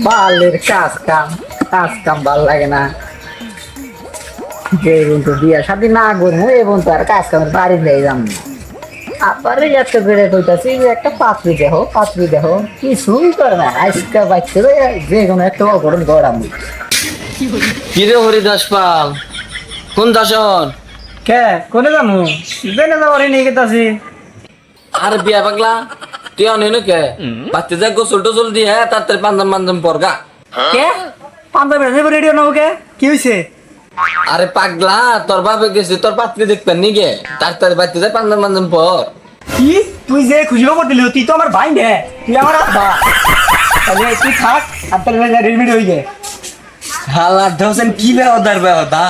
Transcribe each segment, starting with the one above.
বালের কাজ কাম ভাল লাগে না। যে বন্ধু বিয়া শাদী না করবো এ বন্ধু আর কাজ কামের বাড়ি যাই যাম না। আবার এত বেড়ে কইতাছি যে একটা পাত্রী দেখো কিছুই করে না আজকে বাচ্চা যে কোনো একটা অঘটন গড়াম। কিরে হরিদাস পাল, কোন দাসন? কে কোনে যামু জেনে যাবার নিয়ে গেতাছি। আর বিয়া পাগলা তুই অনেক কে বাচ্চা যা গোসল টোসল দিয়ে তাড়াতাড়ি পাঞ্জাম পরগা। কে পাঞ্জাবি রেডিও নাও কে কি হইছে? আরে পাগলা তোর বাপে গেছে তোর পাত্রী দেখতেন নিগে, তাড়াতাড়ি বাচ্চা যা পাঞ্জাম পর। কি তুই যে খুশি খবর দিলি তুই তো আমার ভাই নে, তুই আমার আব্বা। তাহলে তুই থাক আর তাহলে রেডিমেড হয়ে গে। হালা ধরছেন কি বেহদার বেহদা,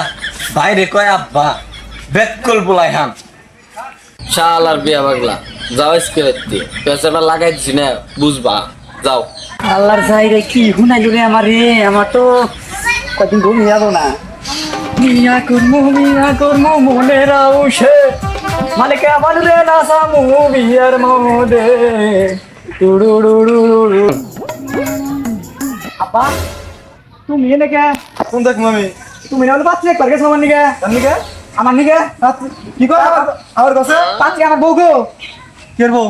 বাইরে কয় আব্বা বেকল বলাই হাম। শালার বিয়া পাগলা যাও স্কেলেতে পেছাটা লাগাই দিছি না বুঝবা, যাও। আল্লাহর চাই রে কি শুনাইলো রে আমার রে, আমার তো কদিন ঘুমিয়ে যাবো না। মিয়া করমু মনের আউশে মালিকা বালু রে না সামু বিয়ার মদে টুড়ুড়ুড়ুড়ু। আপা তুমি এনে কে? কোন দেখ মামি তুমি না বলে পাচ্ছি একবার গেছো আমার নিকে। আপনিকে আমার নিকে কি কর আমার কাছে পাচ্ছি আমার বউ গো। কি করবো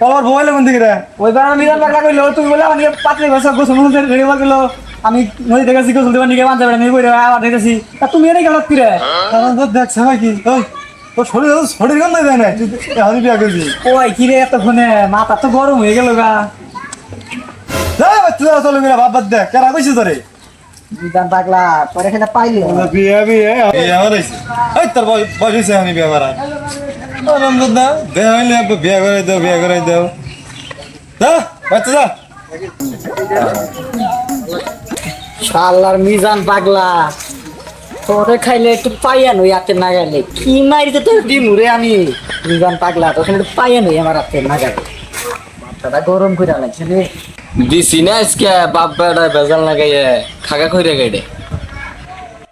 তোমার মোবাইল কোন দিকে রে? ওইবার আমি মিরান লাগলা কইলো তুমি বলে আমার নিকে পাত্রে গেছো গোসল মোসল রেডি হয়ে গেল। আমি নদী থেকে গোসল দেবার নিকে বাঁধতে পারি আমি কইরা আবার দেখেছি তা তুমি এনে গেল কি রে? কারণ তো দেখ সবাই কি ওই তোর শরীর গন্ধ দেয় না তুই আমি বিয়া করবি। ওই কি রে এতক্ষণে মাথা তো গরম হয়ে গেল গা। যা বাচ্চা চলো মেরা বাপ বাদ দেখ কেন কইছিস তোরে বিধান পাগলা পরে খেলে পাইলি বিয়া বিয়া বিয়া হইছে এই তোর বয়স হইছে আমি বিয়া করার আনন্দ না দে হইলে বিয়া করে দাও যা বাচ্চা যা শালার মিজান পাগলা তোরে খাইলে একটু পাইয়া নই হাতে না গেলে কি মারিতে তোর দিমুরে আমি। মিজান পাগলা তোর একটু পাইয়া নই আমার হাতে না গেলে মাথাটা গরম করে লাগছে রে। দিছি না আজকে বাপ বেড়া বেজাল লাগাইয়ে খাগা কইরা গাইডে।